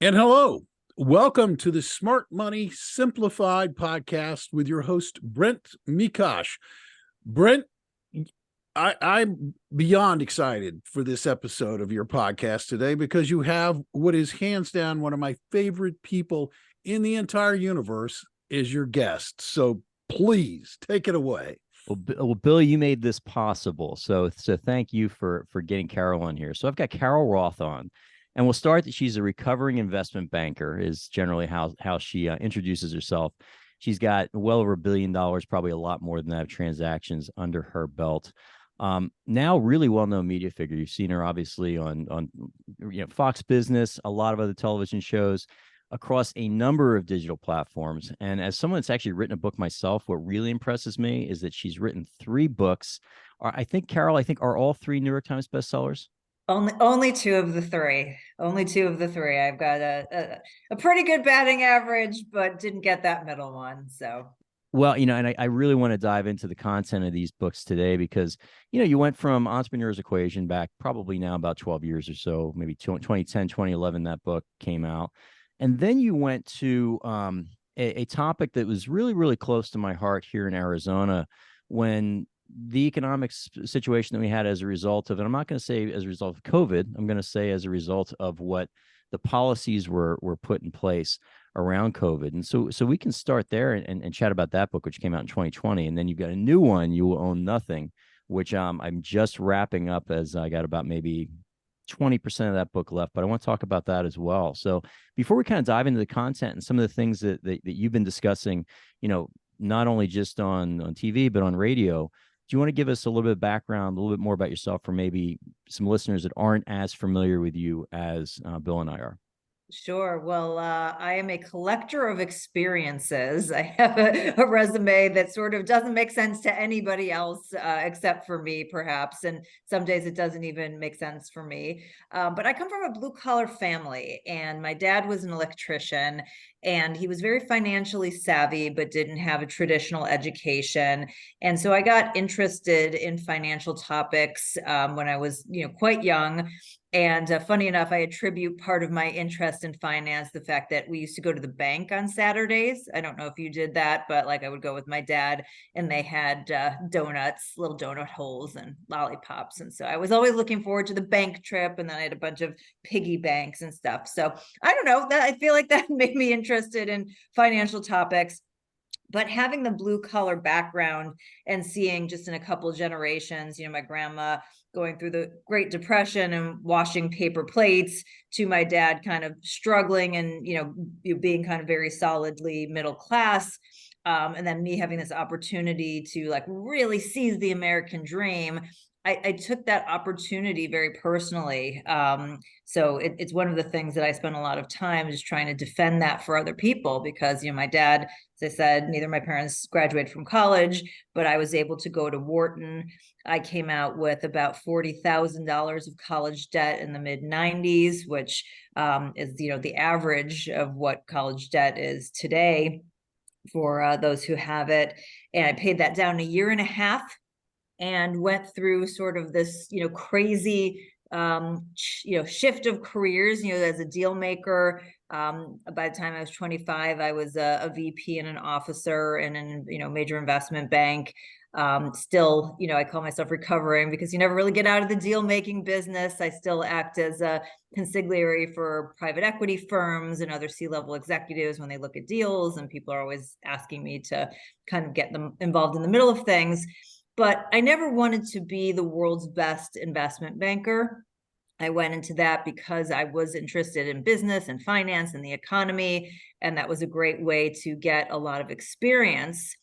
And hello, welcome to the Smart Money Simplified podcast with your host, Brent Mekosh. Brent, I'm beyond excited for this episode of your podcast today because you have what is hands down one of my favorite people in the entire universe is your guest. So please take it away. Well, Bill, you made this possible. So thank you for getting Carol on here. So I've got Carol Roth on, and we'll start that she's a recovering investment banker is generally how she introduces herself. She's got well over $1 billion, probably a lot more than that, of transactions under her belt. Now really well-known media figure. You've seen her obviously on Fox Business, a lot of other television shows, across a number of digital platforms. And as someone that's actually written a book myself, what really impresses me is that she's written 3 books. I think, Carol, are all 3 New York Times bestsellers? Only 2 of the 3. Only 2 of the 3. I've got a pretty good batting average, but didn't get that middle one. So well, and I really want to dive into the content of these books today because, you went from Entrepreneur's Equation back probably now about 12 years or so, maybe 2010, 2011, that book came out. And then you went to a topic that was really, really close to my heart here in Arizona when the economic situation that we had as a result of, and I'm not going to say as a result of COVID, I'm going to say as a result of what the policies were put in place around COVID. And so we can start there and chat about that book, which came out in 2020. And then you've got a new one, You Will Own Nothing, which I'm just wrapping up, as I got about maybe 20% of that book left, but I want to talk about that as well. So before we kind of dive into the content and some of the things that you've been discussing, not only just on TV, but on radio, do you want to give us a little bit of background, a little bit more about yourself for maybe some listeners that aren't as familiar with you as Bill and I are? Sure. Well, I am a collector of experiences. I have a resume that sort of doesn't make sense to anybody else except for me, perhaps. And some days it doesn't even make sense for me. But I come from a blue collar family, and my dad was an electrician, and he was very financially savvy, but didn't have a traditional education. And so I got interested in financial topics when I was, quite young. And funny enough, I attribute part of my interest in finance the fact that we used to go to the bank on Saturdays. I don't know if you did that, but like I would go with my dad, and they had donuts, little donut holes and lollipops. And so I was always looking forward to the bank trip. And then I had a bunch of piggy banks and stuff. So I don't know, that I feel like that made me interested in financial topics. But having the blue collar background and seeing just in a couple of generations, my grandma going through the Great Depression and washing paper plates, to my dad kind of struggling and, being kind of very solidly middle class. And then me having this opportunity to like really seize the American dream. I took that opportunity very personally. So it's one of the things that I spend a lot of time just trying to defend that for other people, because, my dad, as I said, neither of my parents graduated from college, but I was able to go to Wharton. I came out with about $40,000 of college debt in the mid 90s, which is, the average of what college debt is today for those who have it. And I paid that down in a year and a half, and went through sort of this, crazy, shift of careers, as a deal maker. By the time I was 25, I was a VP and an officer in an, major investment bank. Still, I call myself recovering because you never really get out of the deal making business. I still act as a consigliere for private equity firms and other C-level executives when they look at deals, and people are always asking me to kind of get them involved in the middle of things. But I never wanted to be the world's best investment banker. I went into that because I was interested in business and finance and the economy, and that was a great way to get a lot of experience.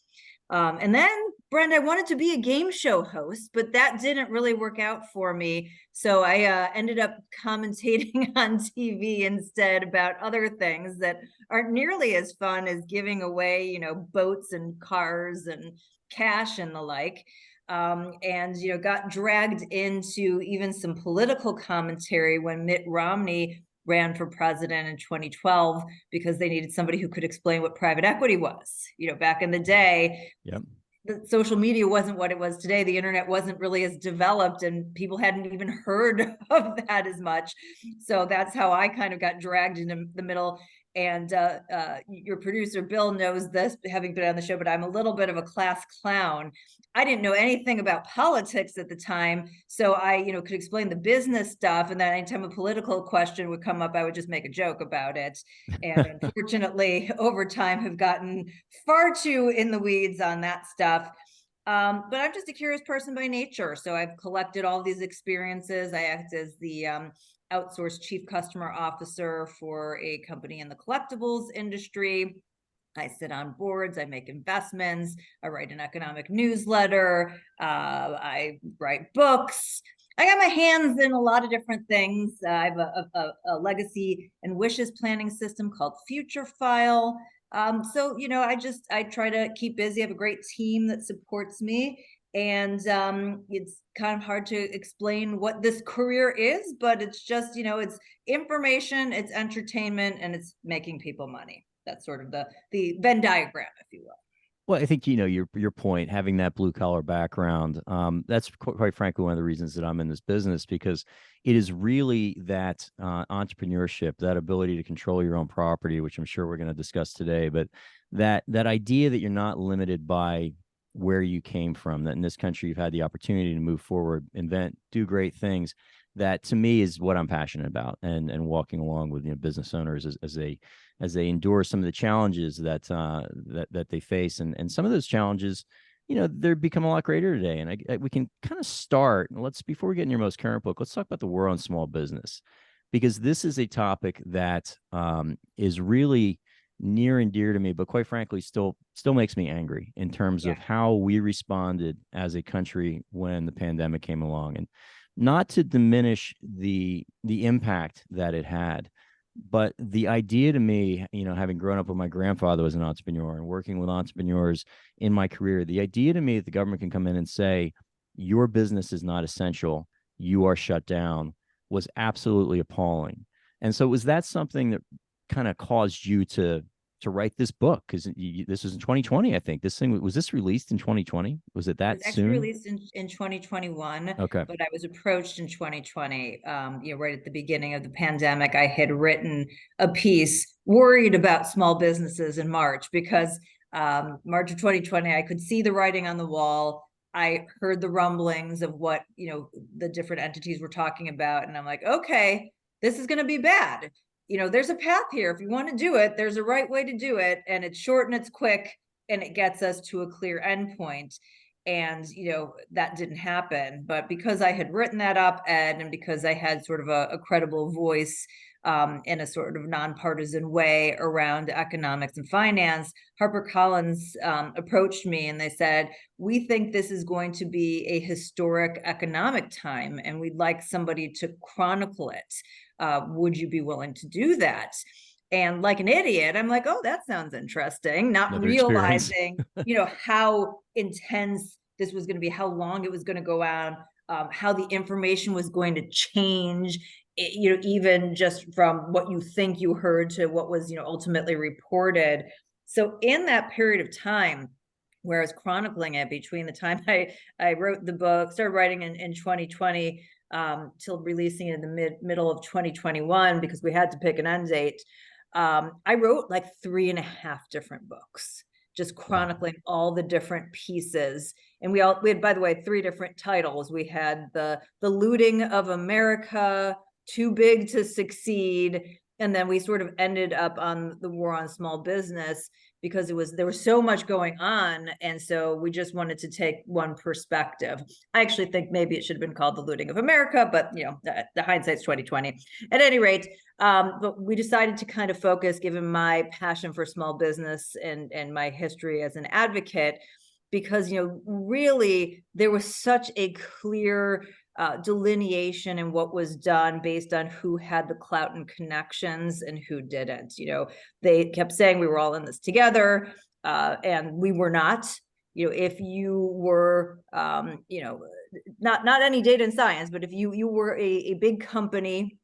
And then, Brent, I wanted to be a game show host, but that didn't really work out for me. So I ended up commentating on TV instead about other things that aren't nearly as fun as giving away, boats and cars and cash and the like. And got dragged into even some political commentary when Mitt Romney ran for president in 2012, because they needed somebody who could explain what private equity was. Back in the day, Yep. the social media wasn't what it was today. The internet wasn't really as developed, and people hadn't even heard of that as much. So that's how I kind of got dragged into the middle. And your producer, Bill, knows this, having been on the show, but I'm a little bit of a class clown. I didn't know anything about politics at the time. So I, could explain the business stuff. And then anytime a political question would come up, I would just make a joke about it. And unfortunately, over time, have gotten far too in the weeds on that stuff. But I'm just a curious person by nature. So I've collected all these experiences. I act as the outsourced chief customer officer for a company in the collectibles industry. I sit on boards, I make investments, I write an economic newsletter, I write books. I got my hands in a lot of different things. I have a legacy and wishes planning system called Future File. So, I try to keep busy. I have a great team that supports me. And it's kind of hard to explain what this career is, but it's just, it's information, it's entertainment, and it's making people money. That's sort of the Venn diagram, if you will. Well, I think, your point, having that blue collar background, that's quite frankly one of the reasons that I'm in this business, because it is really that entrepreneurship, that ability to control your own property, which I'm sure we're going to discuss today, but that idea that you're not limited by where you came from, that in this country you've had the opportunity to move forward, invent, do great things. That to me is what I'm passionate about, and walking along with business owners as they endure some of the challenges that they face, and some of those challenges, they're become a lot greater today. And we can kind of start. Before we get in your most current book, let's talk about the war on small business, because this is a topic that is really near and dear to me, but quite frankly, still makes me angry in terms of how we responded as a country when the pandemic came along. And not to diminish the impact that it had, but the idea to me, having grown up with my grandfather as an entrepreneur and working with entrepreneurs in my career, the idea to me that the government can come in and say, your business is not essential, you are shut down, was absolutely appalling. And so was that something that kind of caused you to write this book? Because this was in 2020, I think. Was this released in 2020? Was it that soon? Actually released in 2021. Okay. But I was approached in 2020, right at the beginning of the pandemic. I had written a piece worried about small businesses in March, because March of 2020, I could see the writing on the wall. I heard the rumblings of what, the different entities were talking about. And I'm like, okay, this is going to be bad. There's a path here. If you want to do it, there's a right way to do it. And it's short and it's quick, and it gets us to a clear endpoint. And, that didn't happen. But because I had written that op-ed, and because I had sort of a credible voice in a sort of nonpartisan way around economics and finance, HarperCollins approached me and they said, we think this is going to be a historic economic time, and we'd like somebody to chronicle it. Would you be willing to do that? And like an idiot, I'm like, oh, that sounds interesting. Not Another realizing, how intense this was going to be, how long it was going to go on, how the information was going to change, even just from what you think you heard to what was, ultimately reported. So in that period of time, where I was chronicling it, between the time I wrote the book, started writing in 2020, till releasing it in the middle of 2021, because we had to pick an end date. I wrote like 3.5 different books, just chronicling all the different pieces. And we had, by the way, 3 different titles. We had the looting of America, Too Big to Succeed, and then we sort of ended up on the war on small business, because there was so much going on. And so we just wanted to take one perspective. I actually think maybe it should have been called The Looting of America, but the hindsight's 2020. At any rate, but we decided to kind of focus, given my passion for small business and my history as an advocate, because really there was such a clear delineation in what was done based on who had the clout and connections and who didn't. They kept saying we were all in this together, and we were not. If you were, not any data and science, but if you were a big company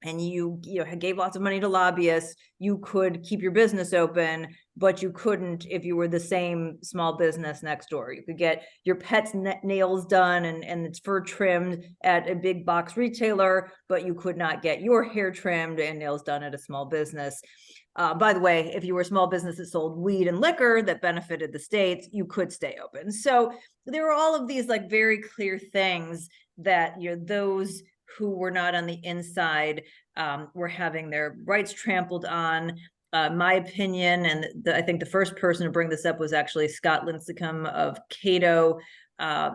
and you gave lots of money to lobbyists, you could keep your business open, but you couldn't if you were the same small business next door. You could get your pet's nails done and its fur trimmed at a big box retailer, but you could not get your hair trimmed and nails done at a small business. By the way, if you were a small business that sold weed and liquor that benefited the states, you could stay open. So there were all of these like very clear things that those who were not on the inside were having their rights trampled on. My opinion, and I think the first person to bring this up was actually Scott Lincecum of Cato.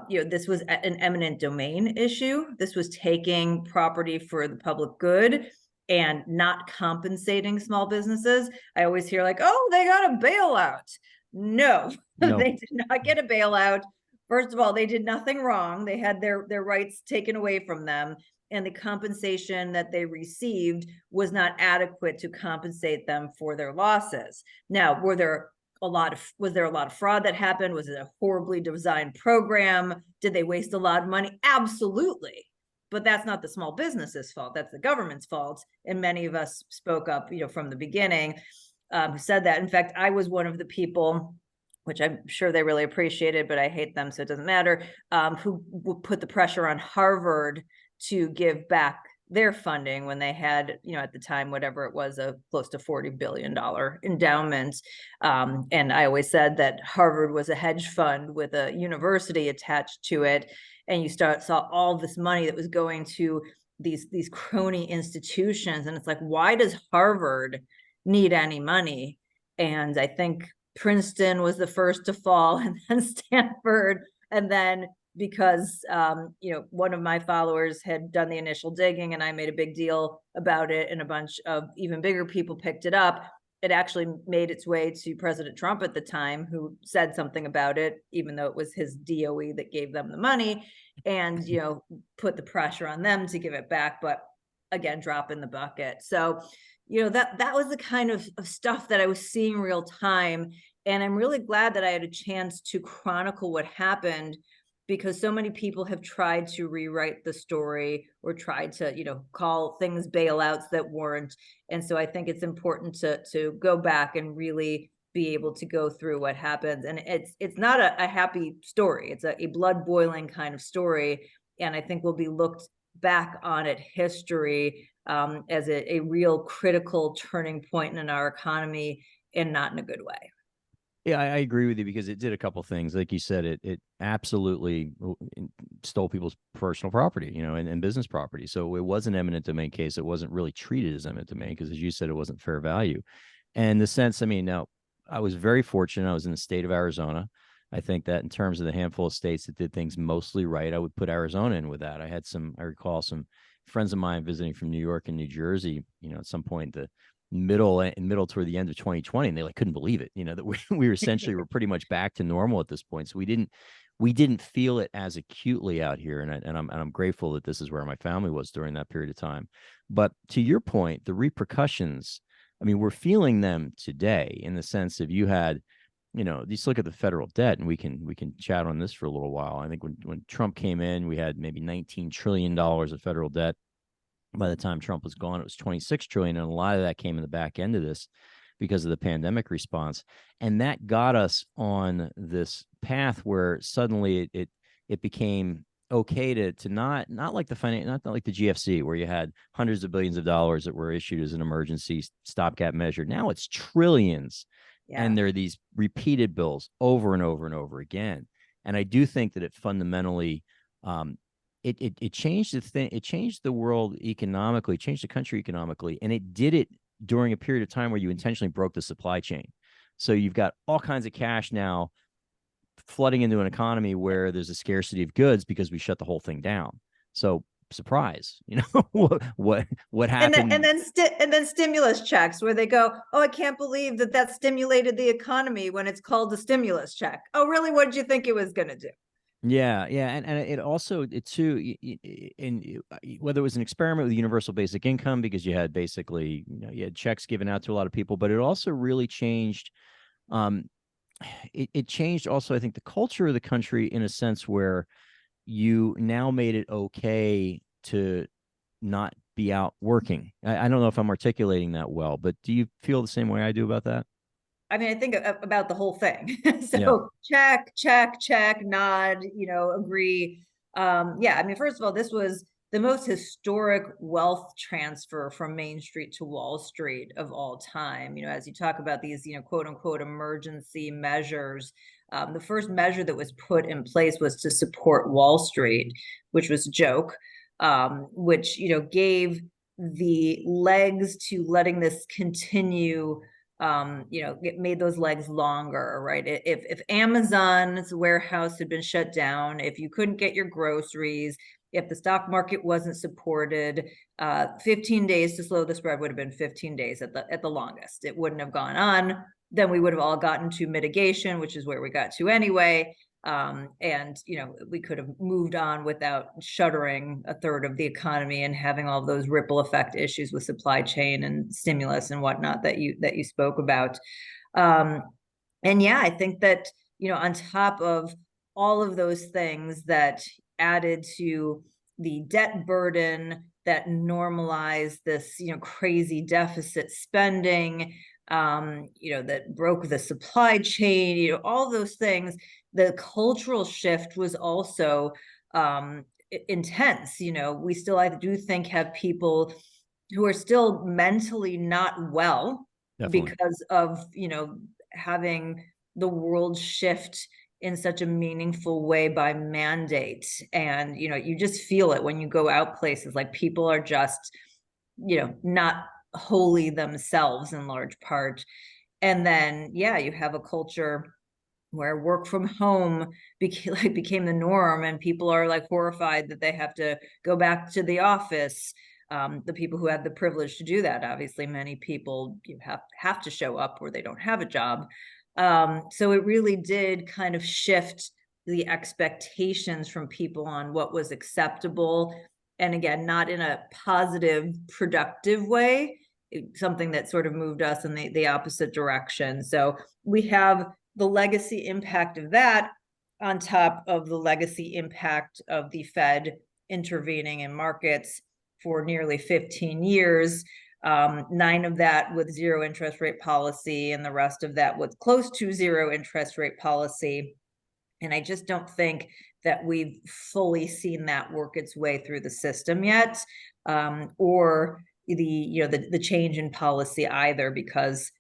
This was an eminent domain issue. This was taking property for the public good and not compensating small businesses. I always hear like, oh, they got a bailout. No, they did not get a bailout. First of all, they did nothing wrong. They had their rights taken away from them, and the compensation that they received was not adequate to compensate them for their losses. Now, was there a lot of fraud that happened? Was it a horribly designed program? Did they waste a lot of money? Absolutely. But that's not the small business's fault. That's the government's fault. And many of us spoke up, from the beginning, who said that. In fact, I was one of the people, which I'm sure they really appreciated, but I hate them, so it doesn't matter, who put the pressure on Harvard to give back their funding when they had, at the time, whatever it was, a close to $40 billion endowment. And I always said that Harvard was a hedge fund with a university attached to it. And you saw all this money that was going to these crony institutions. And it's like, why does Harvard need any money? And I think Princeton was the first to fall, and then Stanford, and then because one of my followers had done the initial digging and I made a big deal about it and a bunch of even bigger people picked it up, it actually made its way to President Trump at the time, who said something about it, even though it was his DOE that gave them the money, and put the pressure on them to give it back, but again, drop in the bucket. So that was the kind of stuff that I was seeing real time. And I'm really glad that I had a chance to chronicle what happened, because so many people have tried to rewrite the story or tried to, call things bailouts that weren't. And so I think it's important to go back and really be able to go through what happens. And it's not a happy story. It's a blood boiling kind of story. And I think we'll be looked back on at history as a real critical turning point in our economy, and not in a good way. Yeah, I agree with you, because it did a couple things. Like you said, it absolutely stole people's personal property, and business property. So it was an eminent domain case. It wasn't really treated as eminent domain because, as you said, it wasn't fair value. And the sense, now, I was very fortunate. I was in the state of Arizona. I think that in terms of the handful of states that did things mostly right, I would put Arizona in with that. I recall some friends of mine visiting from New York and New Jersey, at some point, the middle toward the end of 2020, and they couldn't believe it, that we were essentially were pretty much back to normal at this point. So we didn't feel it as acutely out here, and I'm grateful that this is where my family was during that period of time. But to your point, the repercussions, we're feeling them today, in the sense of, you had, just look at the federal debt, and we can chat on this for a little while. I think when Trump came in, we had maybe $19 trillion of federal debt. By the time Trump was gone, it was 26 trillion. And a lot of that came in the back end of this because of the pandemic response. And that got us on this path where suddenly it became okay to not like not like the GFC, where you had hundreds of billions of dollars that were issued as an emergency stopgap measure. Now it's trillions. Yeah. And there are these repeated bills over and over and over again. And I do think that it fundamentally, it changed it changed the world economically, changed the country economically, and it did it during a period of time where you intentionally broke the supply chain. So you've got all kinds of cash now flooding into an economy where there's a scarcity of goods because we shut the whole thing down. So surprise, what happened? And then stimulus checks, where they go, oh, I can't believe that stimulated the economy, when it's called a stimulus check. Oh, really? What did you think it was going to do? Yeah. And it also, too, in whether it was an experiment with universal basic income, because you had basically, you had checks given out to a lot of people, but it also really changed. It changed also, I think, the culture of the country, in a sense where you now made it okay to not be out working. I don't know if I'm articulating that well, but do you feel the same way I do about that? I mean, I think about the whole thing. Yeah. So check, nod, agree. Yeah, I mean, first of all, this was the most historic wealth transfer from Main Street to Wall Street of all time. As you talk about these, quote unquote, emergency measures, the first measure that was put in place was to support Wall Street, which was a joke, which, gave the legs to letting this continue. It made those legs longer, right? If Amazon's warehouse had been shut down, if you couldn't get your groceries, if the stock market wasn't supported, 15 days to slow the spread would have been 15 days at the longest. It wouldn't have gone on. Then we would have all gotten to mitigation, which is where we got to anyway. And we could have moved on without shuttering a third of the economy and having all those ripple effect issues with supply chain and stimulus and whatnot that you spoke about. And yeah, I think that on top of all of those things that added to the debt burden that normalized this crazy deficit spending, that broke the supply chain, all those things. The cultural shift was also intense. We still, I do think, have people who are still mentally not well. Definitely. Because of having the world shift in such a meaningful way by mandate. And you just feel it when you go out places, like people are just not wholly themselves in large part. And then you have a culture where work from home became the norm, and people are like horrified that they have to go back to the office. The people who have the privilege to do that, obviously many people have to show up or they don't have a job. So it really did kind of shift the expectations from people on what was acceptable. And again, not in a positive, productive way, something that sort of moved us in the opposite direction. So we have the legacy impact of that on top of the legacy impact of the Fed intervening in markets for nearly 15 years. 9 of that with zero interest rate policy, and the rest of that with close to zero interest rate policy. And I just don't think that we've fully seen that work its way through the system yet, or the change in policy either, because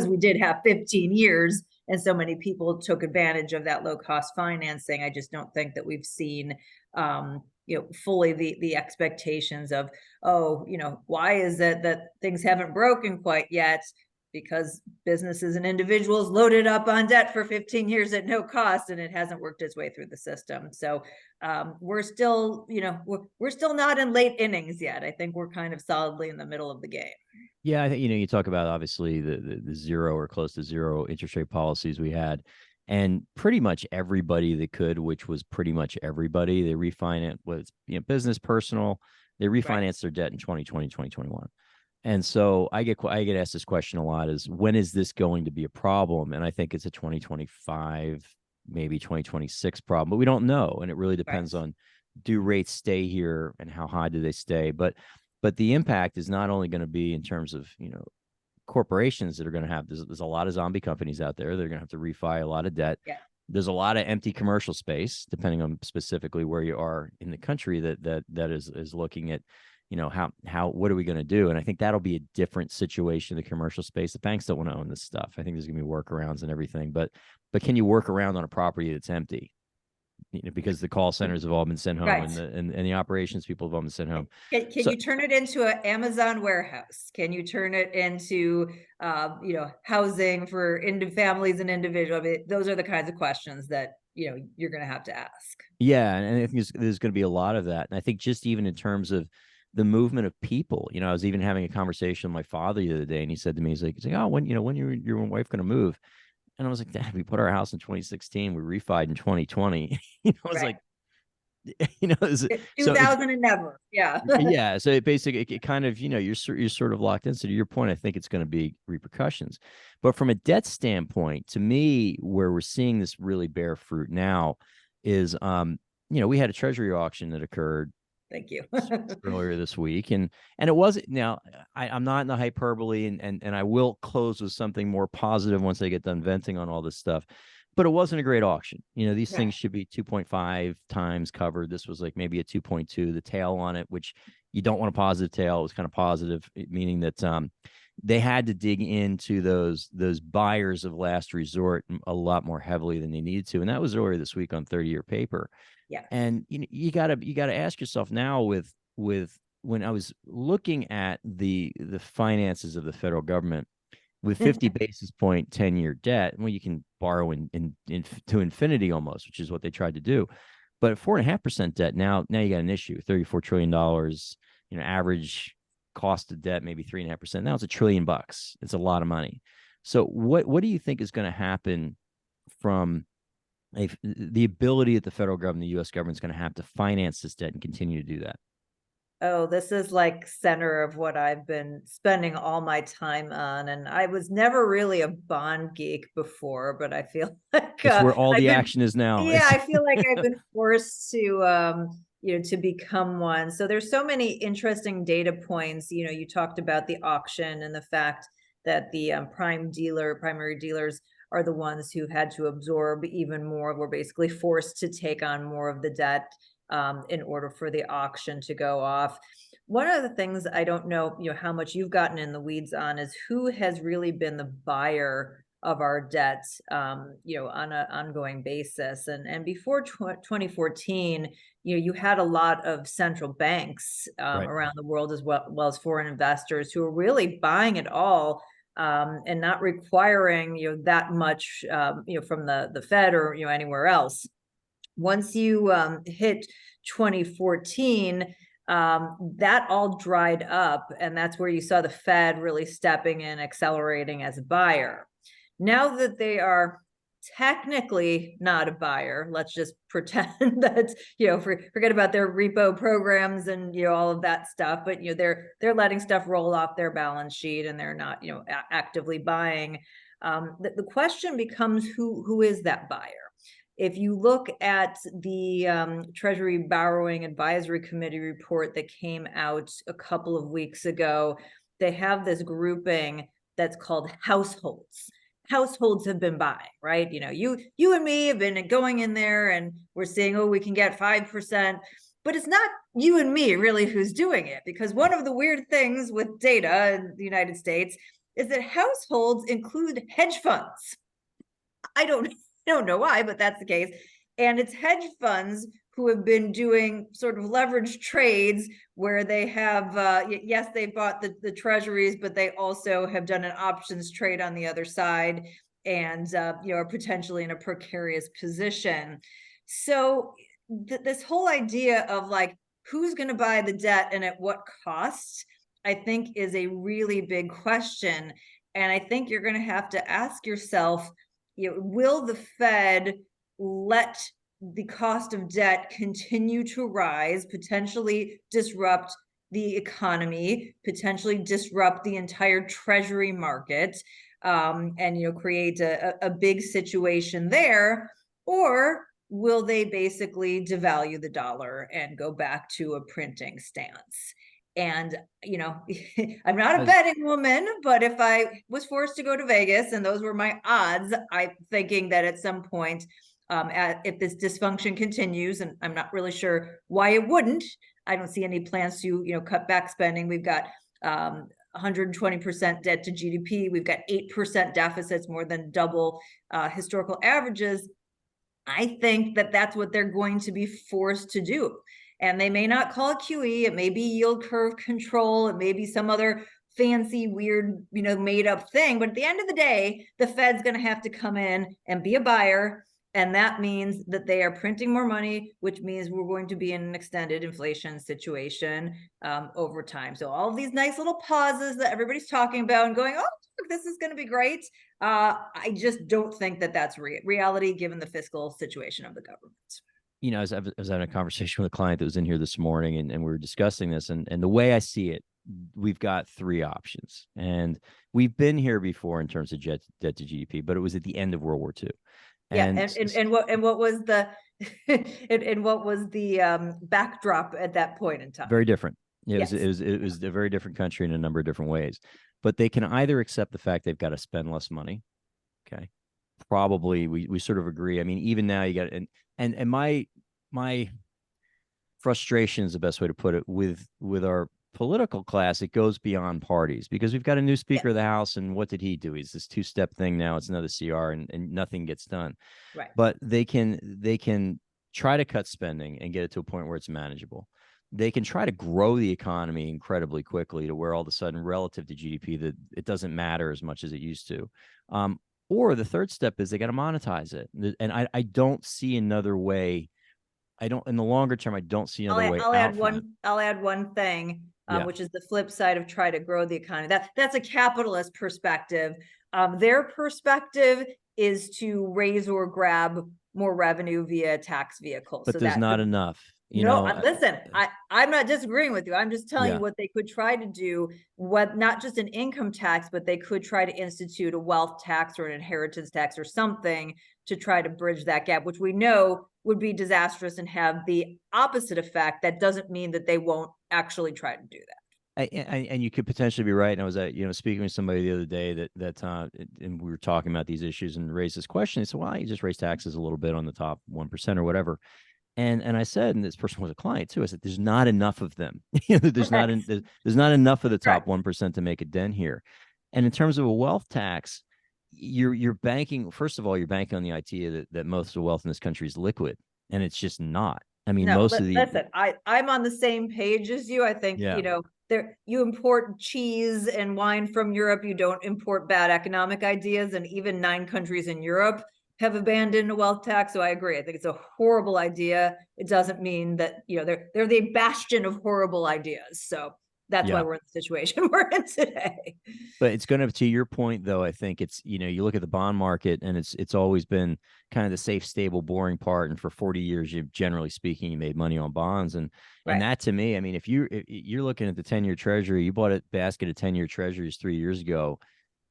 we did have 15 years and so many people took advantage of that low cost financing. I just don't think that we've seen fully the expectations of, why is it that things haven't broken quite yet? Because businesses and individuals loaded up on debt for 15 years at no cost, and it hasn't worked its way through the system. So we're still, we're still not in late innings yet. I think we're kind of solidly in the middle of the game. Yeah, I think, you talk about obviously the zero or close to zero interest rate policies we had, and pretty much everybody that could, which was pretty much everybody, they refinance was business, personal, they refinanced their debt in 2020, 2021. And so I get asked this question a lot: is when is this going to be a problem? And I think it's a 2025, maybe 2026 problem, but we don't know, and it really depends on, do rates stay here and how high do they stay? But the impact is not only going to be in terms of corporations that are going to have, there's a lot of zombie companies out there. They're going to have to refi a lot of debt. Yeah. There's a lot of empty commercial space, depending on specifically where you are in the country, that is looking at, how what are we going to do? And I think that'll be a different situation in the commercial space. The banks don't want to own this stuff. I think there's going to be workarounds and everything, but can you work around on a property that's empty? Because the call centers have all been sent home, and the operations people have all been sent home. Can you turn it into an Amazon warehouse? Can you turn it into housing for families and individuals? I mean, those are the kinds of questions that you're going to have to ask. Yeah, and I think there's going to be a lot of that. And I think just even in terms of the movement of people, I was even having a conversation with my father the other day, and he said to me, he's like, "Oh, when your wife going to move?" And I was like, "Dad, we put our house in 2016. We refied in 2020." I was like, 2000 and never. Yeah. Yeah. So it kind of, you're sort of locked in. So to your point, I think it's going to be repercussions. But from a debt standpoint, to me, where we're seeing this really bear fruit now is, we had a treasury auction that occurred Thank you. earlier this week. And it wasn't, now I'm not in the hyperbole, and I will close with something more positive once I get done venting on all this stuff. But it wasn't a great auction. These things should be 2.5 times covered. This was like maybe a 2.2. The tail on it, which you don't want a positive tail, it was kind of positive, meaning that they had to dig into those buyers of last resort a lot more heavily than they needed to. And that was earlier this week on 30-year paper. Yeah. And you gotta ask yourself now, with when I was looking at the finances of the federal government, with 50 basis point 10-year debt, well, you can borrow in to infinity almost, which is what they tried to do. But at 4.5% debt, now you got an issue. $34 trillion, average cost of debt maybe 3.5%. Now it's $1 trillion. It's a lot of money. So what do you think is going to happen from the ability that the federal government, the U.S. government, is going to have to finance this debt and continue to do that? Oh, this is like center of what I've been spending all my time on. And I was never really a bond geek before, but I feel like It's where all the action is now. Yeah, I feel like I've been forced to to become one. So there's so many interesting data points. You talked about the auction and the fact that the primary dealers are the ones who had to absorb even more, were basically forced to take on more of the debt in order for the auction to go off. One of the things I don't know, how much you've gotten in the weeds on, is who has really been the buyer of our debt, on an ongoing basis. And before 2014, you had a lot of central banks Right. around the world, as well as foreign investors, who are really buying it all. And not requiring that much from the Fed or anywhere else. Once you hit 2014, that all dried up, and that's where you saw the Fed really stepping in, accelerating as a buyer. Now that they are technically not a buyer, let's just pretend that forget about their repo programs and all of that stuff, but they're letting stuff roll off their balance sheet, and they're not actively buying. The question becomes, who is that buyer? If you look at the Treasury Borrowing Advisory Committee report that came out a couple of weeks ago, they have this grouping that's called households. Households have been buying, right? You and me have been going in there, and we're seeing, we can get 5%, but it's not you and me really who's doing it, because one of the weird things with data in the United States is that households include hedge funds. I don't know why, but that's the case. And it's hedge funds who have been doing sort of leverage trades where they have, yes, they bought the treasuries, but they also have done an options trade on the other side, and are potentially in a precarious position. So this whole idea of like, who's going to buy the debt and at what cost, I think is a really big question. And I think you're going to have to ask yourself, will the Fed let the cost of debt continue to rise, potentially disrupt the economy, potentially disrupt the entire treasury market, and create a big situation there? Or will they basically devalue the dollar and go back to a printing stance? And, I'm not a betting woman, but if I was forced to go to Vegas and those were my odds, I'm thinking that at some point, if this dysfunction continues, and I'm not really sure why it wouldn't, I don't see any plans to, cut back spending. We've got 120% debt to GDP. We've got 8% deficits, more than double historical averages. I think that that's what they're going to be forced to do. And they may not call it QE. It may be yield curve control. It may be some other fancy, weird, made up thing. But at the end of the day, the Fed's going to have to come in and be a buyer. And that means that they are printing more money, which means we're going to be in an extended inflation situation over time. So all of these nice little pauses that everybody's talking about and going, oh, this is going to be great. I just don't think that that's reality, given the fiscal situation of the government. I was having a conversation with a client that was in here this morning, and we were discussing this, and the way I see it, we've got three options, and we've been here before in terms of debt to GDP, but it was at the end of World War II. And what was the and what was the backdrop at that point in time? Very different. Yes. It was a very different country in a number of different ways. But they can either accept the fact they've got to spend less money. Okay. Probably we sort of agree. I mean, even now you got and my frustration is the best way to put it with our political class. It goes beyond parties because we've got a new Speaker of the House, and what did he do? He's this two-step thing now. It's another CR, and nothing gets done. Right. But they can try to cut spending and get it to a point where it's manageable. They can try to grow the economy incredibly quickly to where all of a sudden, relative to GDP, that it doesn't matter as much as it used to. Or the third step is they got to monetize it. And I don't see another way. I don't, in the longer term, I don't see another way. I'll add one thing, which is the flip side of try to grow the economy. That's a capitalist perspective. Their perspective is to raise or grab more revenue via tax vehicles. But there's not enough. Listen, I'm not disagreeing with you. I'm just telling you what they could try to do, not just an income tax, but they could try to institute a wealth tax or an inheritance tax or something to try to bridge that gap, which we know would be disastrous and have the opposite effect. That doesn't mean that they won't actually try to do that. And you could potentially be right. And I was speaking with somebody the other day and we were talking about these issues and raised this question. He said, "Well, you just raise taxes a little bit on the top 1% or whatever." And I said, and this person was a client too, I said, there's not enough of them. There's not enough of the top 1% to make a dent here. And in terms of a wealth tax, you're banking, first of all, you're banking on the idea that most of the wealth in this country is liquid, and it's just not. I mean, listen, I'm on the same page as you. I think, you import cheese and wine from Europe. You don't import bad economic ideas. And even 9 countries in Europe have abandoned a wealth tax. So I agree. I think it's a horrible idea. It doesn't mean that, they're the bastion of horrible ideas. So that's why we're in the situation we're in today. But it's going to your point, though, I think it's, you look at the bond market, and it's always been kind of the safe, stable, boring part. And for 40 years, generally speaking, you made money on bonds. And that, to me, I mean, if you're looking at the 10-year treasury, you bought a basket of 10-year treasuries 3 years ago,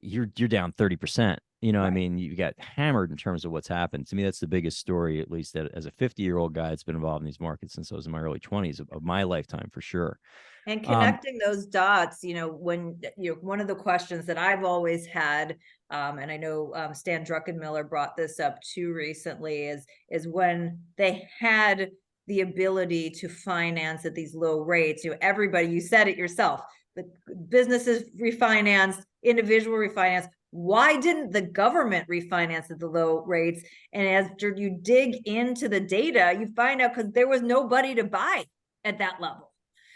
you're down 30%. I mean, you got hammered in terms of what's happened. To me, that's the biggest story, at least as a 50-year-old guy that's been involved in these markets since I was in my early 20s of my lifetime, for sure. And connecting those dots, when one of the questions that I've always had, and I know Stan Druckenmiller brought this up too recently, is when they had the ability to finance at these low rates. Everybody, you said it yourself, the businesses refinanced, individual refinance. Why didn't the government refinance at the low rates? And as you dig into the data, you find out because there was nobody to buy at that level.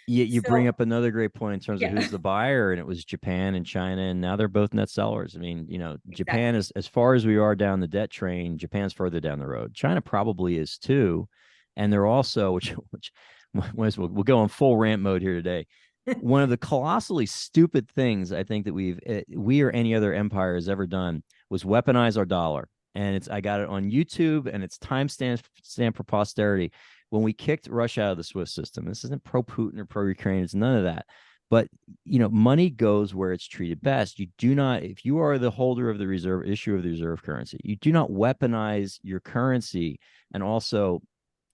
You bring up another great point in terms of who's the buyer, and it was Japan and China, and now they're both net sellers. I mean, Japan is, as far as we are down the debt train, Japan's further down the road. China probably is too, and they're also, which we'll go in full rant mode here today. One of the colossally stupid things I think that we or any other empire has ever done was weaponize our dollar. And I got it on YouTube, and it's timestamped for posterity. When we kicked Russia out of the SWIFT system, this isn't pro-Putin or pro-Ukraine, it's none of that. But, money goes where it's treated best. You do not, if you are the holder of the issue of the reserve currency, you do not weaponize your currency and also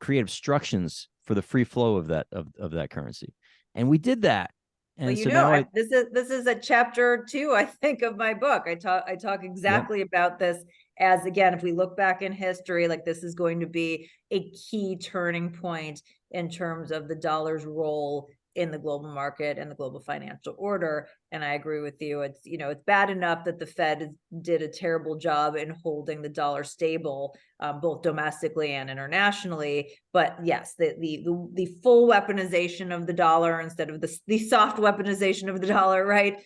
create obstructions for the free flow of that currency. And we did that. And well, this is a chapter 2, I think, of my book. I talk exactly about this as, again, if we look back in history, like this is going to be a key turning point in terms of the dollar's role in the global market and the global financial order. And I agree with you. It's, it's bad enough that the Fed did a terrible job in holding the dollar stable, both domestically and internationally. But yes, the full weaponization of the dollar instead of the soft weaponization of the dollar, right,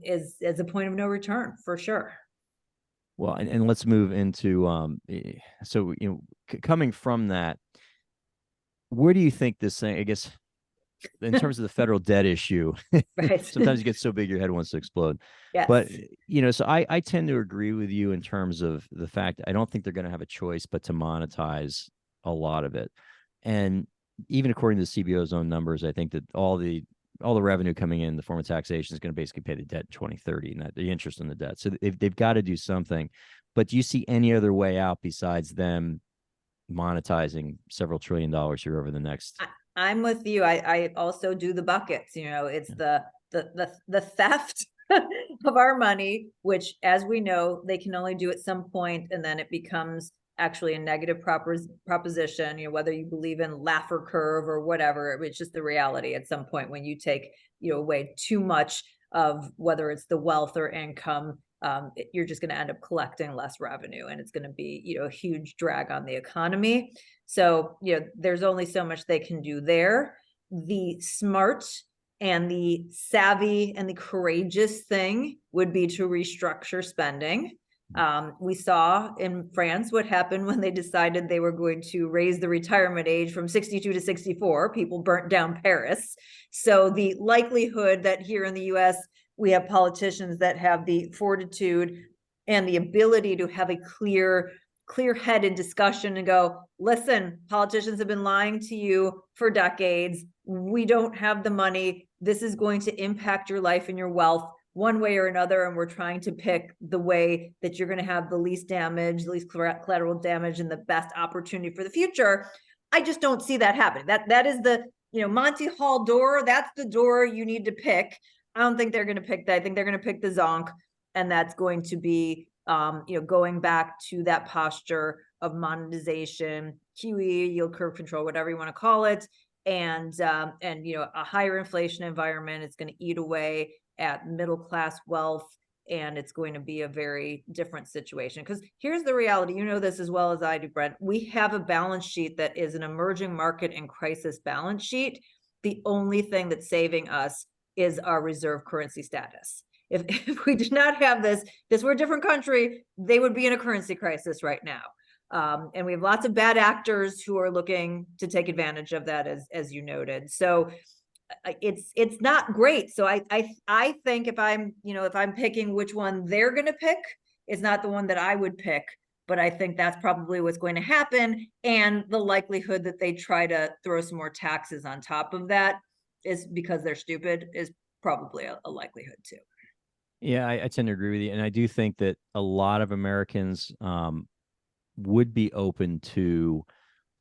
is a point of no return for sure. Well, and let's move into coming from that, where do you think this thing, I guess, in terms of the federal debt issue, right. Sometimes you get so big your head wants to explode. Yes. But, so I tend to agree with you in terms of the fact I don't think they're going to have a choice but to monetize a lot of it. And even according to the CBO's own numbers, I think that all the all the revenue coming in the form of taxation is going to basically pay the debt in 2030 and the interest on the debt. So they've got to do something. But do you see any other way out besides them monetizing several $1 trillion here over the next? I'm with you. I also do the buckets. It's the theft of our money, which, as we know, they can only do at some point, and then it becomes actually a negative proposition. Whether you believe in Laffer curve or whatever, it's just the reality. At some point, when you take away too much of whether it's the wealth or income, you're just going to end up collecting less revenue, and it's going to be a huge drag on the economy. So there's only so much they can do there. The smart and the savvy and the courageous thing would be to restructure spending. We saw in France what happened when they decided they were going to raise the retirement age from 62 to 64. People burnt down Paris. So the likelihood that here in the US, we have politicians that have the fortitude and the ability to have a clear-headed discussion and go, listen, politicians have been lying to you for decades. We don't have the money. This is going to impact your life and your wealth one way or another, and we're trying to pick the way that you're going to have the least damage, the least collateral damage, and the best opportunity for the future. I just don't see that happening. That is the Monty Hall door. That's the door you need to pick. I don't think they're going to pick that. I think they're going to pick the zonk, and that's going to be going back to that posture of monetization, QE, yield curve control, whatever you want to call it, and a higher inflation environment. It's going to eat away at middle class wealth, and it's going to be a very different situation. Because here's the reality, this as well as I do, Brent. We have a balance sheet that is an emerging market and crisis balance sheet. The only thing that's saving us is our reserve currency status. If we did not have this were a different country, they would be in a currency crisis right now. And we have lots of bad actors who are looking to take advantage of that, as you noted. So it's not great. So I think if I'm picking which one they're going to pick, it's not the one that I would pick. But I think that's probably what's going to happen. And the likelihood that they try to throw some more taxes on top of that is because they're stupid is probably a likelihood too. Yeah, I tend to agree with you. And I do think that a lot of Americans would be open to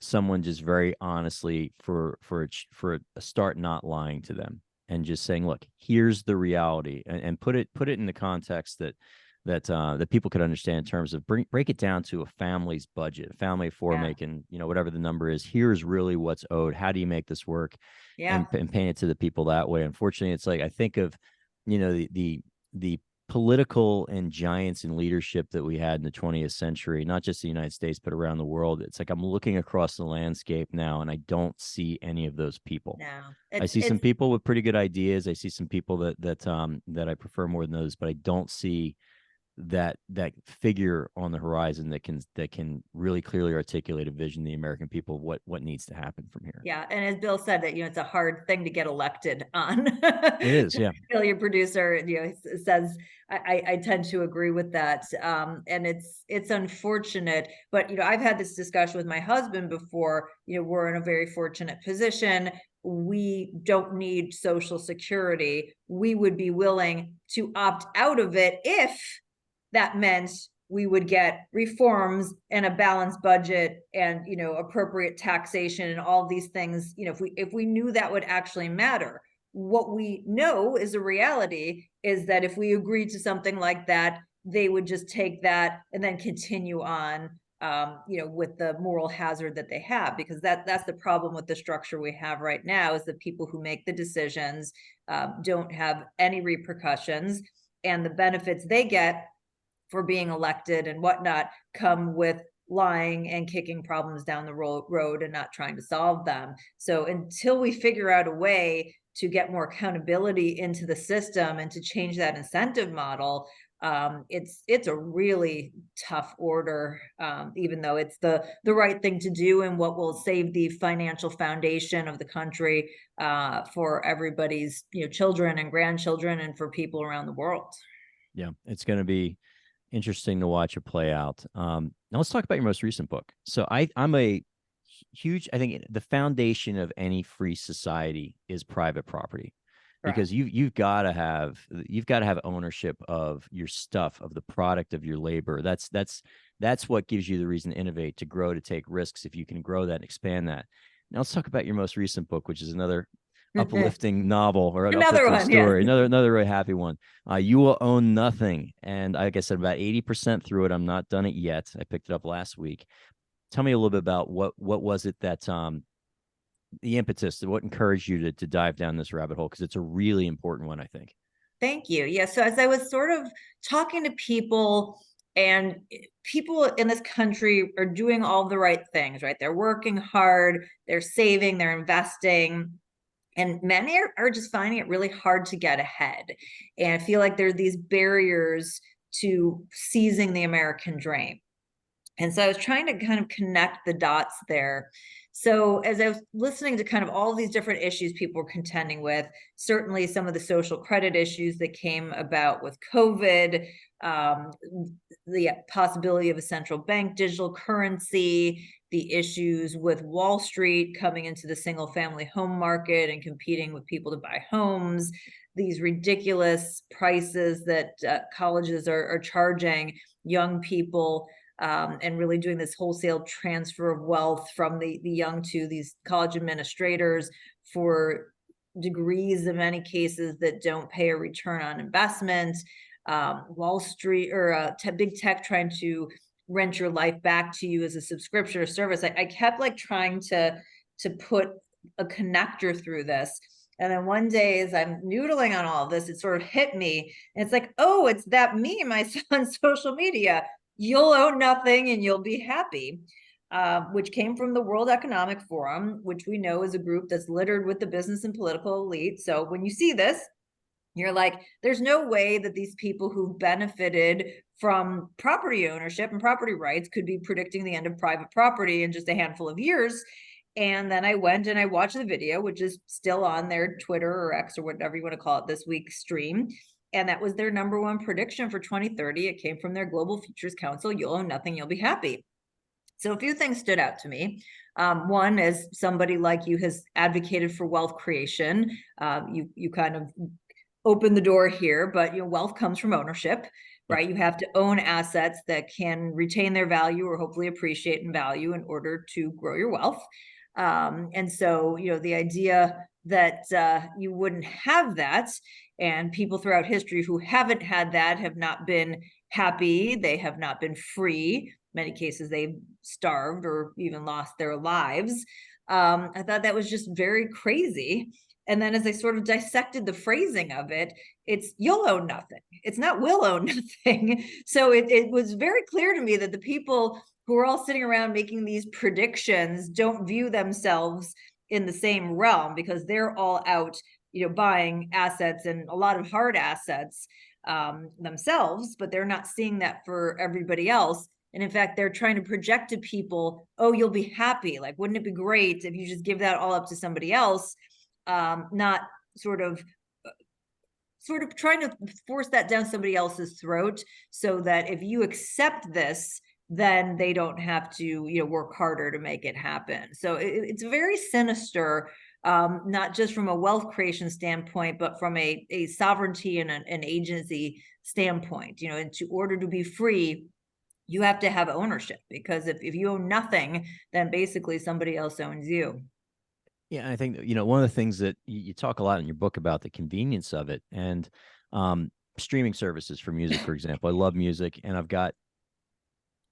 someone just very honestly for a start not lying to them and just saying, look, here's the reality, and put it in the context that people could understand in terms of break it down to a family's budget, a family of four making, whatever the number is. Here's really what's owed. How do you make this work? And paint it to the people that way. Unfortunately, it's like I think of, the political and giants in leadership that we had in the 20th century, not just the United States, but around the world. It's like I'm looking across the landscape now, and I don't see any of those people. No, I see some people with pretty good ideas. I see some people that I prefer more than those, but I don't see that figure on the horizon that can really clearly articulate a vision to the American people of what needs to happen from here. Yeah, and as Bill said, that it's a hard thing to get elected on. It is, yeah. Bill, your producer, says I tend to agree with that, and it's unfortunate. But I've had this discussion with my husband before. We're in a very fortunate position. We don't need Social Security. We would be willing to opt out of it if that meant we would get reforms and a balanced budget and appropriate taxation and all these things. If we knew that would actually matter. What we know is a reality is that if we agreed to something like that, they would just take that and then continue on with the moral hazard that they have, because that's the problem with the structure we have right now, is the people who make the decisions don't have any repercussions, and the benefits they get for being elected and whatnot come with lying and kicking problems down the road and not trying to solve them. So until we figure out a way to get more accountability into the system and to change that incentive model, it's a really tough order, even though it's the right thing to do and what will save the financial foundation of the country for everybody's children and grandchildren and for people around the world. Yeah, it's going to be interesting to watch it play out. Now let's talk about your most recent book. So I'm a huge, I think the foundation of any free society is private property. because you've got to have ownership of your stuff, of the product, of your labor. That's what gives you the reason to innovate, to grow, to take risks. If you can grow that and expand that. Now let's talk about your most recent book, which is another uplifting novel, or an Another uplifting one, story. yes. Another really happy one. You Will Own Nothing. And like I said, about 80% through it. I'm not done it yet. I picked it up last week. Tell me a little bit about what was it that the impetus, what encouraged you to dive down this rabbit hole, because it's a really important one, I think. Thank you. Yeah. So as I was sort of talking to people, and people in this country are doing all the right things, right? They're working hard, they're saving, they're investing, and many are just finding it really hard to get ahead. And I feel like there are these barriers to seizing the American dream. And so I was trying to kind of connect the dots there. So as I was listening to kind of all these different issues people were contending with, certainly some of the social credit issues that came about with COVID, the possibility of a central bank digital currency, the issues with Wall Street coming into the single family home market and competing with people to buy homes, these ridiculous prices that colleges are charging young people, and really doing this wholesale transfer of wealth from the young to these college administrators for degrees in many cases that don't pay a return on investment. Wall Street or big tech trying to rent your life back to you as a subscription or service. I kept like trying to put a connector through this. And then one day, as I'm noodling on all of this, it sort of hit me. And it's like, oh, it's that meme I saw on social media. You'll own nothing and you'll be happy, which came from the World Economic Forum, which we know is a group that's littered with the business and political elite. So when you see this, you're like, there's no way that these people who've benefited from property ownership and property rights could be predicting the end of private property in just a handful of years. And then I went and I watched the video, which is still on their Twitter or X or whatever you want to call it this week's stream. And that was their number one prediction for 2030. It came from their Global Futures Council. You'll own nothing, you'll be happy. So a few things stood out to me. One, as somebody like you has advocated for wealth creation, you kind of open the door here, but wealth comes from ownership, right? You have to own assets that can retain their value or hopefully appreciate in value in order to grow your wealth. And so, the idea that you wouldn't have that, and people throughout history who haven't had that have not been happy, they have not been free. In many cases, they've starved or even lost their lives. I thought that was just very crazy. And then as I sort of dissected the phrasing of it, it's you'll own nothing. It's not will own nothing. So it was very clear to me that the people who are all sitting around making these predictions don't view themselves in the same realm, because they're all out, buying assets, and a lot of hard assets themselves, but they're not seeing that for everybody else. And in fact, they're trying to project to people, oh, you'll be happy. Like, wouldn't it be great if you just give that all up to somebody else? Not sort of trying to force that down somebody else's throat, so that if you accept this, then they don't have to, work harder to make it happen. So it's very sinister, not just from a wealth creation standpoint, but from a sovereignty and an agency standpoint. In order to be free, you have to have ownership, because if you own nothing, then basically somebody else owns you. Yeah, I think, one of the things that you talk a lot in your book about the convenience of it, and streaming services for music, for example. I love music, and I've got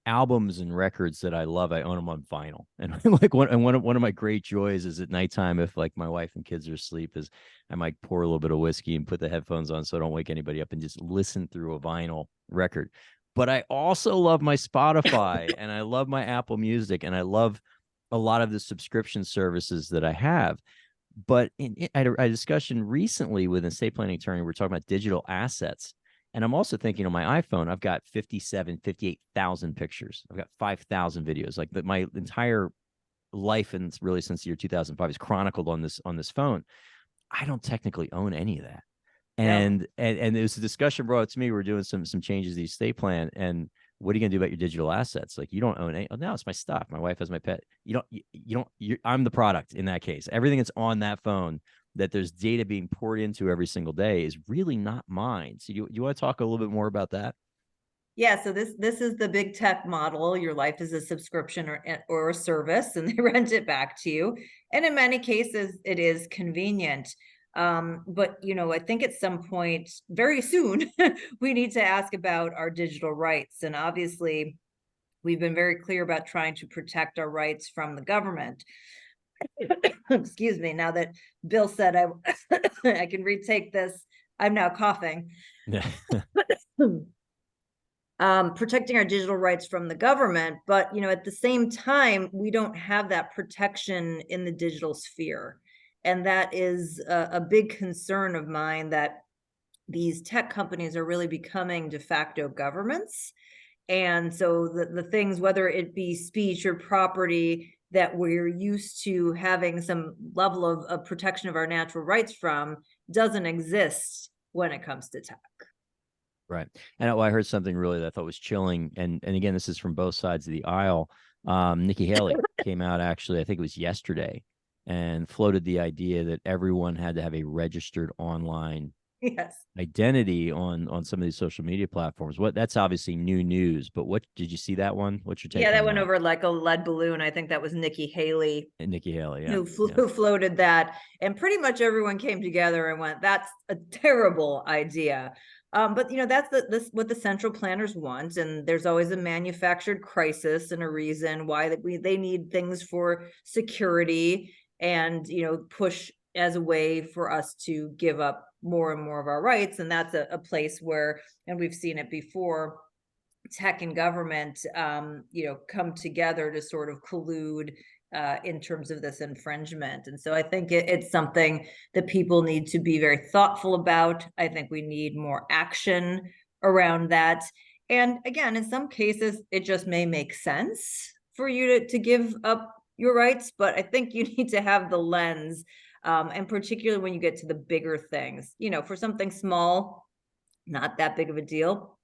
albums and records that I love. I own them on vinyl, and like one of my great joys is at nighttime, if like my wife and kids are asleep, is I might pour a little bit of whiskey and put the headphones on so I don't wake anybody up, and just listen through a vinyl record. But I also love my Spotify and I love my Apple Music, and I love a lot of the subscription services that I have. But I had a discussion recently with an estate planning attorney. We're talking about digital assets. And I'm also thinking on my iPhone, I've got 58,000 pictures. I've got 5,000 videos. Like my entire life, and it's really since the year 2005, is chronicled on this phone. I don't technically own any of that. And it was a discussion brought up to me. We're doing some changes to the estate plan, and what are you going to do about your digital assets? Like, you don't own any. Oh, no, it's my stuff. My wife has my pet. I'm the product in that case. Everything that's on that phone that there's data being poured into every single day is really not mine. So you want to talk a little bit more about that? Yeah, so this is the big tech model. Your life is a subscription or a service, and they rent it back to you. And in many cases, it is convenient. But I think at some point, very soon, we need to ask about our digital rights. And obviously, we've been very clear about trying to protect our rights from the government. Excuse me. Now that Bill said I can retake this, I'm now coughing. Yeah. Protecting our digital rights from the government, but at the same time, we don't have that protection in the digital sphere, and that is a big concern of mine, that these tech companies are really becoming de facto governments. And so the things, whether it be speech or property, that we're used to having some level of protection of our natural rights from, doesn't exist when it comes to tech. Right. And I heard something really that I thought was chilling. And again, this is from both sides of the aisle. Nikki Haley came out, actually, I think it was yesterday, and floated the idea that everyone had to have a registered online Yes. identity on some of these social media platforms. That's obviously new news, but what did you see that one? What's your take? Yeah, that on went over like a lead balloon. I think that was Nikki Haley. And Nikki Haley, yeah. Who floated that, and pretty much everyone came together and went, "That's a terrible idea." But that's what the central planners want, and there's always a manufactured crisis and a reason why they need things for security, and push as a way for us to give up more and more of our rights. And that's a place where, and we've seen it before, tech and government come together to sort of collude in terms of this infringement. And so I think it's something that people need to be very thoughtful about. I think we need more action around that. And again, in some cases, it just may make sense for you to give up your rights, but I think you need to have the lens, and particularly when you get to the bigger things, for something small, not that big of a deal,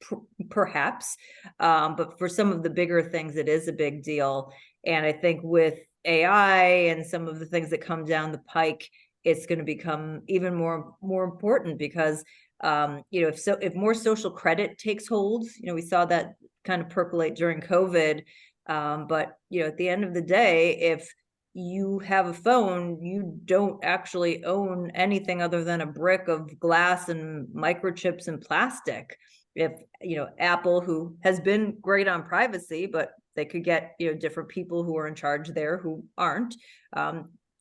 perhaps. But for some of the bigger things, it is a big deal. And I think with AI and some of the things that come down the pike, it's going to become even more important, because if more social credit takes hold, we saw that kind of percolate during COVID. But at the end of the day, if you have a phone, you don't actually own anything other than a brick of glass and microchips and plastic. If Apple, who has been great on privacy, but they could get different people who are in charge there who aren't,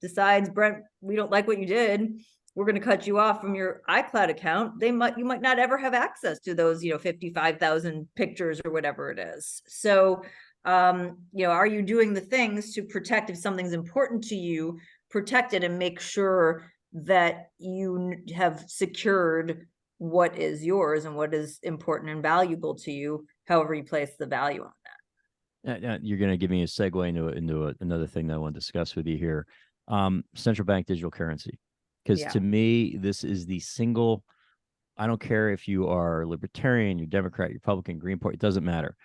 decides, Brent, we don't like what you did, we're going to cut you off from your iCloud account, you might not ever have access to those 55,000 pictures or whatever it is. So are you doing the things to protect, if something's important to you, protect it and make sure that you have secured what is yours and what is important and valuable to you, however you place the value on that. You're going to give me a segue into another thing that I want to discuss with you here. Central bank digital currency. Because to me, this is the single, I don't care if you are libertarian, you're Democrat, you're Republican, Green Party, it doesn't matter.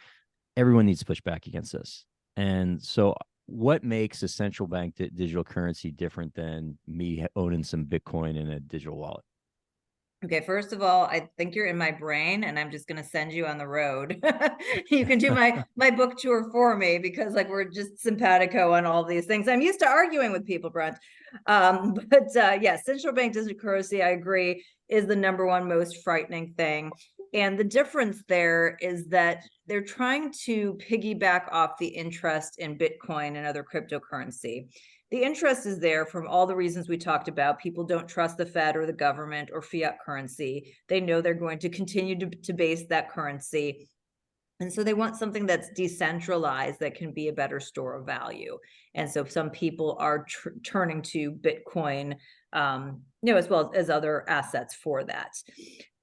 Everyone needs to push back against this. And so what makes a central bank digital currency different than me owning some Bitcoin in a digital wallet? Okay, first of all, I think you're in my brain, and I'm just going to send you on the road. You can do my book tour for me, because we're just simpatico on all these things. I'm used to arguing with people, Brent. Central bank digital currency, I agree, is the number one most frightening thing. And the difference there is that they're trying to piggyback off the interest in Bitcoin and other cryptocurrency. The interest is there from all the reasons we talked about. People don't trust the Fed or the government or fiat currency. They know they're going to continue to base that currency. And so they want something that's decentralized, that can be a better store of value. And so some people are turning to Bitcoin, as well as other assets for that.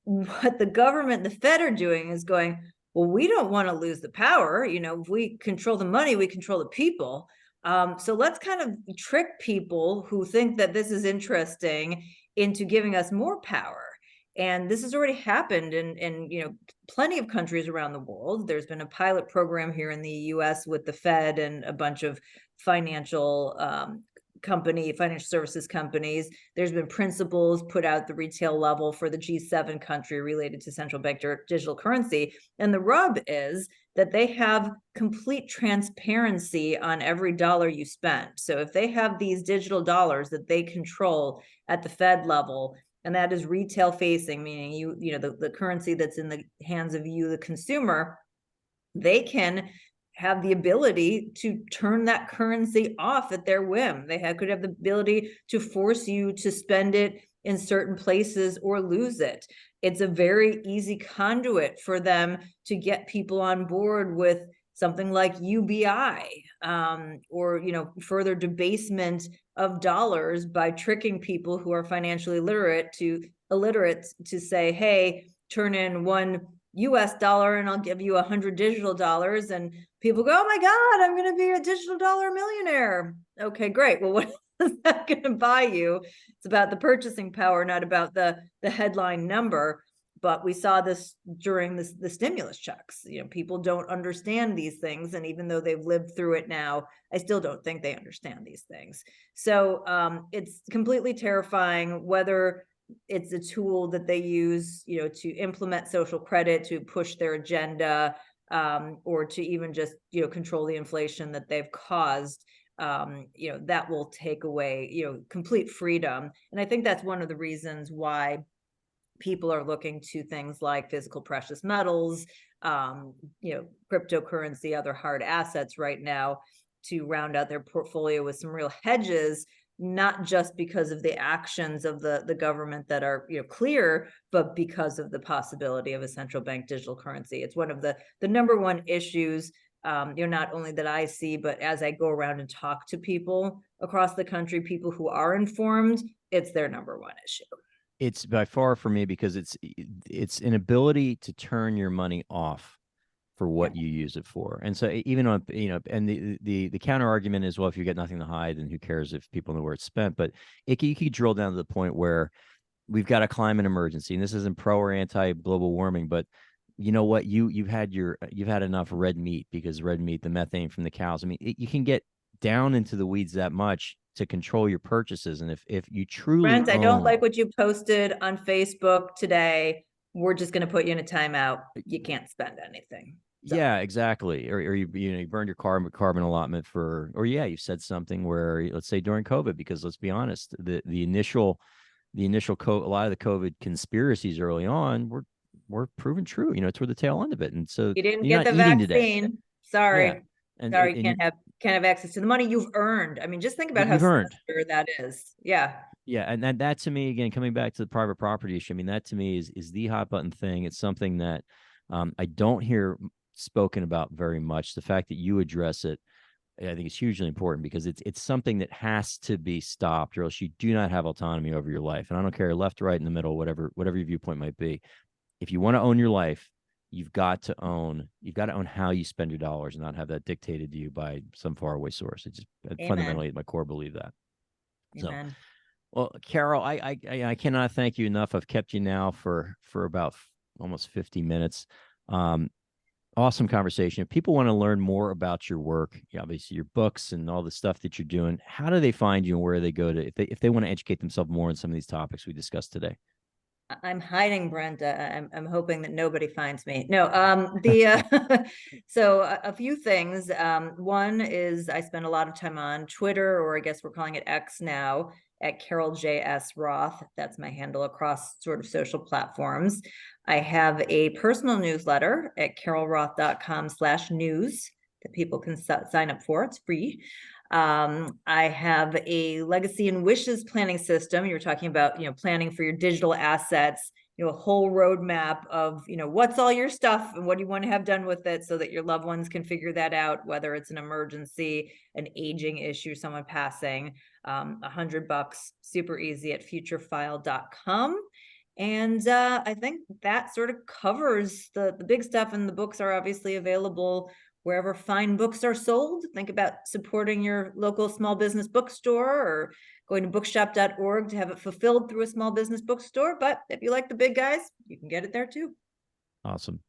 What the government, the Fed, are doing is going, well, we don't want to lose the power. If we control the money, we control the people. So let's kind of trick people who think that this is interesting into giving us more power. And this has already happened in plenty of countries around the world. There's been a pilot program here in the US with the Fed and a bunch of financial financial services companies. There's been principles put out at the retail level for the G7 country related to central bank digital currency. And the rub is that they have complete transparency on every dollar you spend. So if they have these digital dollars that they control at the Fed level, and that is retail facing, meaning you know, the currency that's in the hands of you, the consumer, they can have the ability to turn that currency off at their whim. They could have the ability to force you to spend it in certain places or lose it. It's a very easy conduit for them to get people on board with something like UBI, or, you know, further debasement of dollars by tricking people who are financially illiterate to say, hey, turn in one US dollar and I'll give you 100 digital dollars. And people go, oh my God, I'm going to be a digital dollar millionaire. Okay, great. Well, what is that going to buy you? It's about the purchasing power, not about the headline number. But we saw this during the stimulus checks. You know, people don't understand these things. And even though they've lived through it now, I still don't think they understand these things. So it's completely terrifying, whether it's a tool that they use, you know, to implement social credit, to push their agenda, or to even just, you know, control the inflation that they've caused. You know, that will take away, you know, complete freedom. And I think that's one of the reasons why people are looking to things like physical precious metals, you know, cryptocurrency, other hard assets right now, to round out their portfolio with some real hedges, not just because of the actions of the government that are, you know, clear, but because of the possibility of a central bank digital currency. It's one of the number one issues, you know, not only that I see, but as I go around and talk to people across the country, people who are informed, it's their number one issue. It's by far for me, because it's an ability to turn your money off for what you use it for. And so even on, you know, and the counter argument is, well, if you get nothing to hide, then who cares if people know where it's spent? But you could drill down to the point where we've got a climate emergency, and this isn't pro or anti global warming, but you know what, you've had enough red meat, because red meat, the methane from the cows, I mean, you can get down into the weeds that much to control your purchases. And if you truly Brent, I don't like what you posted on Facebook today. We're just going to put you in a timeout. You can't spend anything. So. Yeah, exactly. Or you know, you burned your carbon allotment for, or you said something where, let's say during COVID, because let's be honest, the initial a lot of the COVID conspiracies early on were proven true. You know, toward the tail end of it. And so you didn't you're get the not eating vaccine. today. Sorry. Yeah. And you can't have access to the money you've earned. I mean, just think about how sinister that is. Yeah. Yeah, and that to me, again, coming back to the private property issue, I mean, that to me is the hot button thing. It's something that I don't hear spoken about very much. The fact that you address it, I think, is hugely important, because it's something that has to be stopped, or else you do not have autonomy over your life. And I don't care left, right, in the middle, whatever your viewpoint might be. If you want to own your life, you've got to own how you spend your dollars, and not have that dictated to you by some faraway source. It's just fundamentally at my core believe that. Amen. So, well, Carol, I cannot thank you enough. I've kept you now for about almost 50 minutes. Awesome conversation. If people want to learn more about your work, obviously your books and all the stuff that you're doing, how do they find you, and where do they go to if they want to educate themselves more on some of these topics we discussed today? I'm hiding, Brent. I'm hoping that nobody finds me. No, so a few things. One is I spend a lot of time on Twitter, or I guess we're calling it X now, at Carol J.S. Roth. That's my handle across sort of social platforms. I have a personal newsletter at carolroth.com/news that people can sign up for. It's free. I have a legacy and wishes planning system. You were talking about, you know, planning for your digital assets, you know, a whole roadmap of, you know, what's all your stuff and what do you want to have done with it, so that your loved ones can figure that out, whether it's an emergency, an aging issue, someone passing. $100, super easy at futurefile.com. And I think that sort of covers the big stuff. And the books are obviously available wherever fine books are sold. Think about supporting your local small business bookstore, or going to bookshop.org to have it fulfilled through a small business bookstore. But if you like the big guys, you can get it there too. Awesome.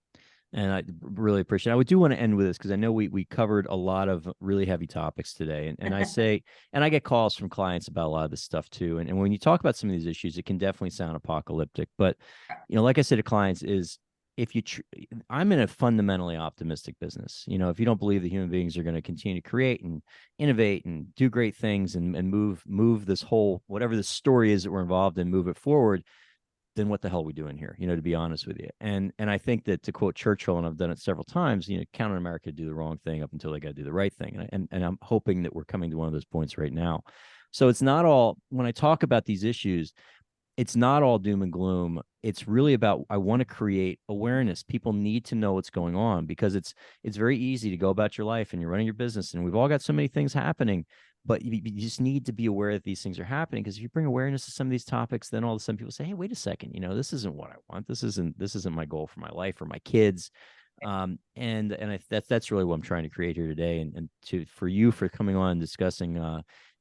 And I really appreciate it. I do want to end with this because I know we covered a lot of really heavy topics today. And I say, and I get calls from clients about a lot of this stuff too. And when you talk about some of these issues, it can definitely sound apocalyptic. But, like I say to clients is, if you, I'm in a fundamentally optimistic business. If you don't believe that human beings are going to continue to create and innovate and do great things and move this whole, whatever the story is that we're involved in, move it forward, then what the hell are we doing here? To be honest with you. And I think that, to quote Churchill, and I've done it several times, count on America to do the wrong thing up until they got to do the right thing. And I'm hoping that we're coming to one of those points right now. So it's not all, when I talk about these issues, it's not all doom and gloom. It's really about, I want to create awareness. People need to know what's going on, because it's very easy to go about your life and you're running your business and we've all got so many things happening, but you just need to be aware that these things are happening. Because if you bring awareness to some of these topics, then all of a sudden people say, hey, wait a second, this isn't what I want. This isn't my goal for my life or my kids. That's really what I'm trying to create here today. And for you for coming on and discussing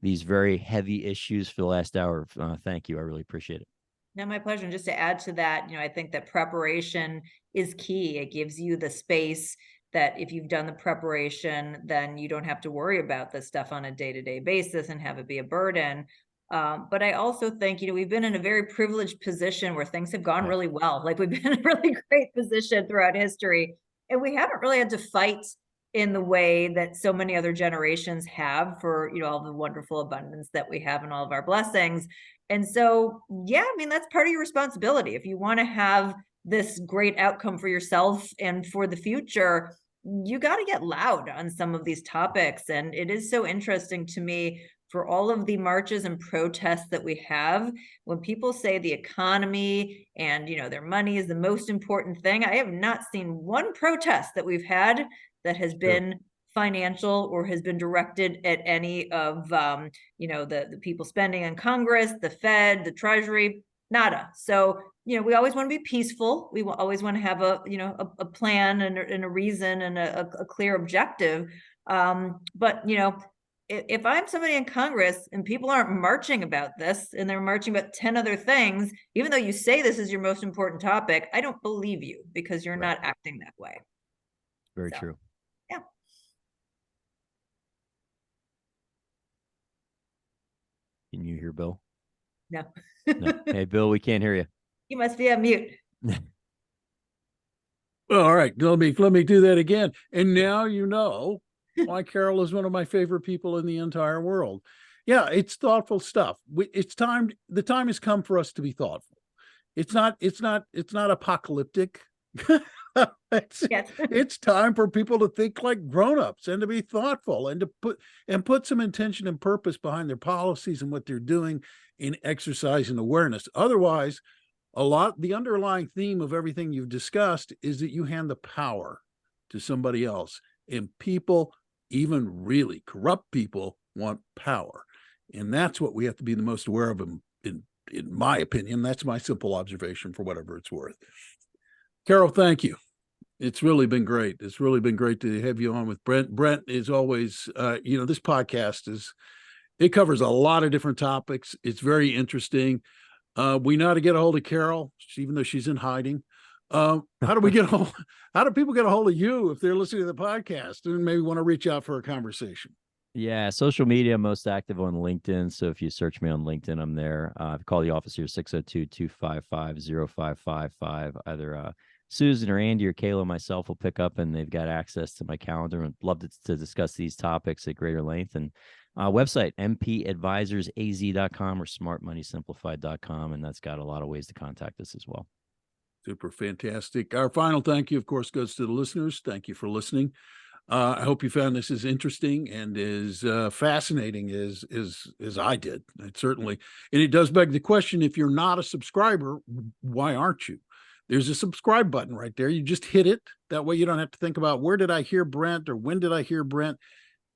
these very heavy issues for the last hour. Thank you. I really appreciate it. No, my pleasure. And just to add to that, I think that preparation is key. It gives you the space that if you've done the preparation, then you don't have to worry about this stuff on a day-to-day basis and have it be a burden. But I also think, we've been in a very privileged position where things have gone really well. Like, we've been in a really great position throughout history, and we haven't really had to fight in the way that so many other generations have for, all the wonderful abundance that we have and all of our blessings. And so, yeah, that's part of your responsibility. If you want to have this great outcome for yourself and for the future, you got to get loud on some of these topics. And it is so interesting to me, for all of the marches and protests that we have, when people say the economy and, their money is the most important thing, I have not seen one protest that we've had that has been financial or has been directed at any of, the people spending in Congress, the Fed, the Treasury, nada. So, we always want to be peaceful. We always want to have a plan and a reason and a clear objective. But, if I'm somebody in Congress and people aren't marching about this and they're marching about 10 other things, even though you say this is your most important topic, I don't believe you, because you're not acting that way. Very true. Yeah. Can you hear Bill? No. No. Hey, Bill, we can't hear you. You must be on mute. Well, all right, let me do that again. And now you know why Carol is one of my favorite people in the entire world. Yeah, it's thoughtful stuff. It's time. The time has come for us to be thoughtful. It's not apocalyptic. It's time for people to think like grown-ups and to be thoughtful and to put some intention and purpose behind their policies and what they're doing in exercising awareness. Otherwise, the underlying theme of everything you've discussed is that you hand the power to somebody else, and people, even really corrupt people, want power. And that's what we have to be the most aware of, in my opinion. That's my simple observation, for whatever it's worth. Carol, thank you. It's really been great. It's really been great to have you on with Brent. Brent is always, this podcast it covers a lot of different topics. It's very interesting. We know how to get a hold of Carol, even though she's in hiding. How do people get a hold of you if they're listening to the podcast and maybe want to reach out for a conversation? Yeah, social media, most active on LinkedIn. So if you search me on LinkedIn, I'm there. Call the office here, 602-255-0555. Either Susan or Andy or Kayla or myself will pick up, and they've got access to my calendar and love to discuss these topics at greater length. And website, mpadvisorsaz.com or smartmoneysimplified.com. And that's got a lot of ways to contact us as well. Super fantastic. Our final thank you, of course, goes to the listeners. Thank you for listening. I hope you found this as interesting and as fascinating as I did. It certainly, and it does beg the question: if you're not a subscriber, why aren't you? There's a subscribe button right there. You just hit it. That way you don't have to think about where did I hear Brent or when did I hear Brent.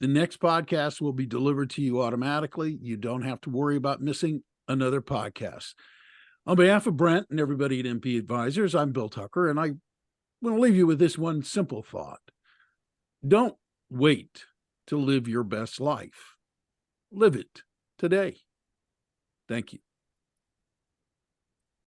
The next podcast will be delivered to you automatically. You don't have to worry about missing another podcast. On behalf of Brent and everybody at MP Advisors, I'm Bill Tucker, and I want to leave you with this one simple thought. Don't wait to live your best life. Live it today. Thank you.